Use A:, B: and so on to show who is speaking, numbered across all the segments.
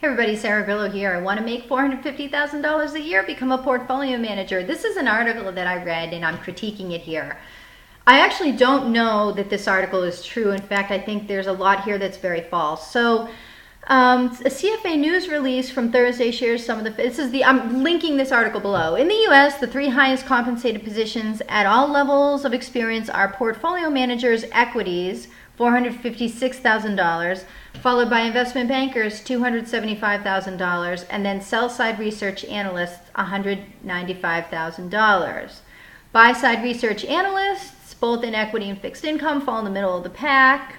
A: Hey everybody, Sarah Grillo here. I want to make $450,000 a year, become a portfolio manager. This is an article that I read and I'm critiquing it here. I actually don't know that this article is true. In fact, I think there's a lot here that's very false. So a CFA news release from Thursday shares some of the, I'm linking this article below. In the US, the three highest compensated positions at all levels of experience are portfolio managers, equities, $456,000, followed by investment bankers, $275,000, and then sell-side research analysts, $195,000. Buy-side research analysts, both in equity and fixed income, fall in the middle of the pack.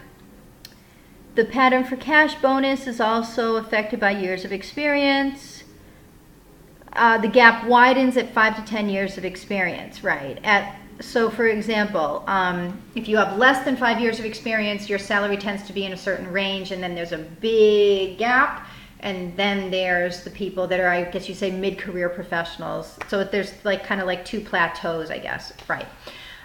A: The pattern for cash bonus is also affected by years of experience. The gap widens at 5 to 10 years of experience, right? So for example, if you have less than 5 years of experience, your salary tends to be in a certain range, and then there's a big gap, and then there's the people that are, I guess you say, mid-career professionals. So there's kind of like two plateaus, I guess, right?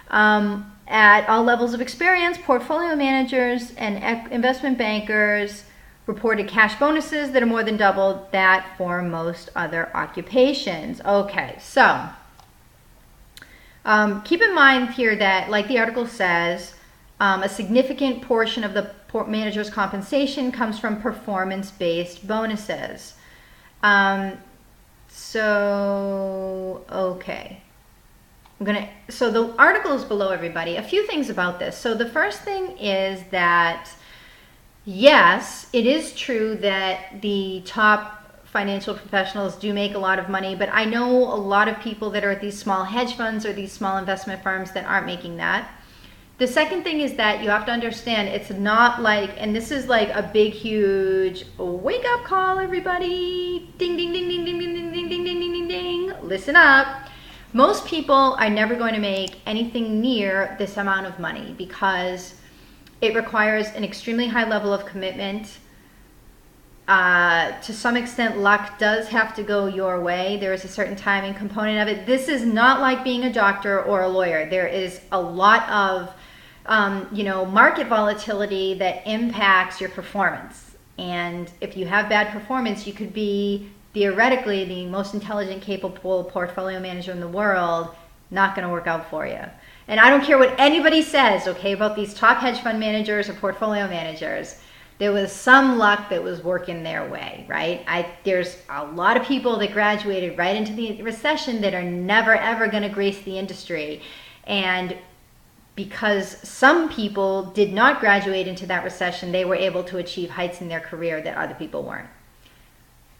A: At all levels of experience, portfolio managers and investment bankers reported cash bonuses that are more than double that for most other occupations. Okay, so keep in mind here that, like the article says, a significant portion of the manager's compensation comes from performance-based bonuses. Okay. So the article is below, everybody. A few things about this. So the first thing is that, yes, it is true that the top financial professionals do make a lot of money, but I know a lot of people that are at these small hedge funds or these small investment firms that aren't making that. The second thing is that you have to understand it's not like, and this is like a big, huge wake up call, everybody. Ding, ding, ding, ding, ding, ding, ding, ding, ding, ding, ding, ding, ding. Listen up. Most people are never going to make anything near this amount of money because it requires an extremely high level of commitment. To some extent, luck does have to go your way. There is a certain timing component of it. This is not like being a doctor or a lawyer. There is a lot of, market volatility that impacts your performance. And if you have bad performance, you could be theoretically the most intelligent, capable portfolio manager in the world. Not going to work out for you. And I don't care what anybody says, okay, about these top hedge fund managers or portfolio managers. There was some luck that was working their way, right? There's a lot of people that graduated right into the recession that are never, ever going to grace the industry. And because some people did not graduate into that recession, they were able to achieve heights in their career that other people weren't.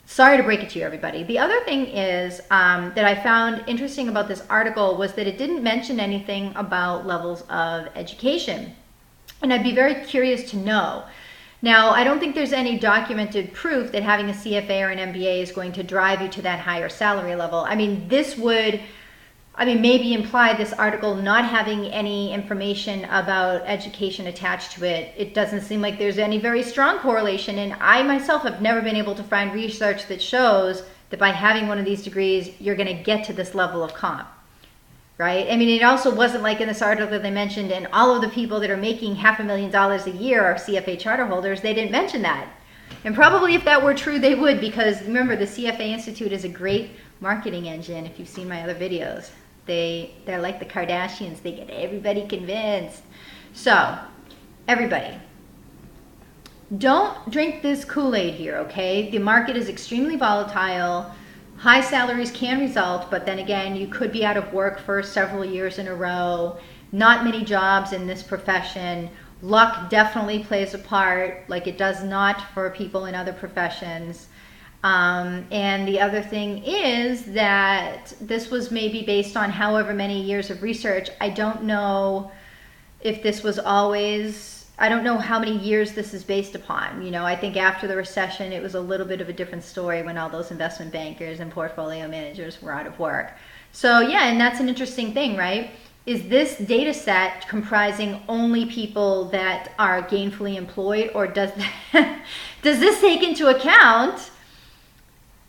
A: Sorry to break it to you, everybody. The other thing is that I found interesting about this article was that it didn't mention anything about levels of education. And I'd be very curious to know. Now, I don't think there's any documented proof that having a CFA or an MBA is going to drive you to that higher salary level. I mean, this would, maybe imply this article not having any information about education attached to it. It doesn't seem like there's any very strong correlation. And I myself have never been able to find research that shows that by having one of these degrees, you're going to get to this level of comp. Right? I mean, it also wasn't like in this article that they mentioned, and all of the people that are making $500,000 a year are CFA charter holders. They didn't mention that. And probably if that were true, they would, because remember, the CFA Institute is a great marketing engine. If you've seen my other videos, they're like the Kardashians. They get everybody convinced. So, everybody, don't drink this Kool-Aid here, okay? The market is extremely volatile. High salaries can result, but then again, you could be out of work for several years in a row. Not many jobs in this profession. Luck definitely plays a part, like it does not for people in other professions. And the other thing is that this was maybe based on however many years of research. I don't know if this was always, I don't know how many years this is based upon. I think after the recession, it was a little bit of a different story when all those investment bankers and portfolio managers were out of work. So yeah, and that's an interesting thing, right? Is this data set comprising only people that are gainfully employed, or does this take into account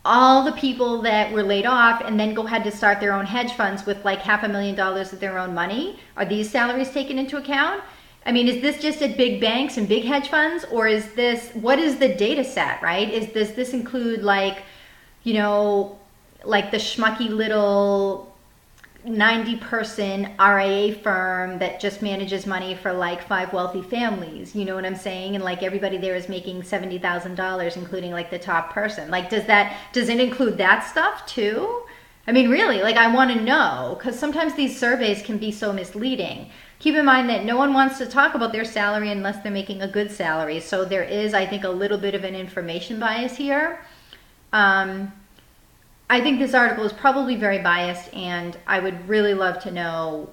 A: all the people that were laid off and then go ahead to start their own hedge funds with like $500,000 of their own money? Are these salaries taken into account? I mean, is this just at big banks and big hedge funds, or is this, what is the data set, right? Does this include like, you know, like the schmucky little 90-person RIA firm that just manages money for like 5 wealthy families, you know what I'm saying? And like everybody there is making $70,000, including like the top person. Like, does it include that stuff too? I mean, really, like I want to know, because sometimes these surveys can be so misleading. Keep in mind that no one wants to talk about their salary unless they're making a good salary. So there is, I think, a little bit of an information bias here. I think this article is probably very biased, and I would really love to know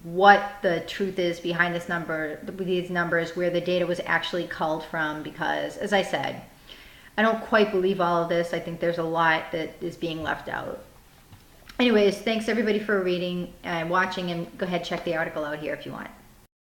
A: what the truth is behind these numbers, where the data was actually culled from, because, as I said, I don't quite believe all of this. I think there's a lot that is being left out. Anyways, thanks everybody for reading and watching, and go ahead, check the article out here if you want.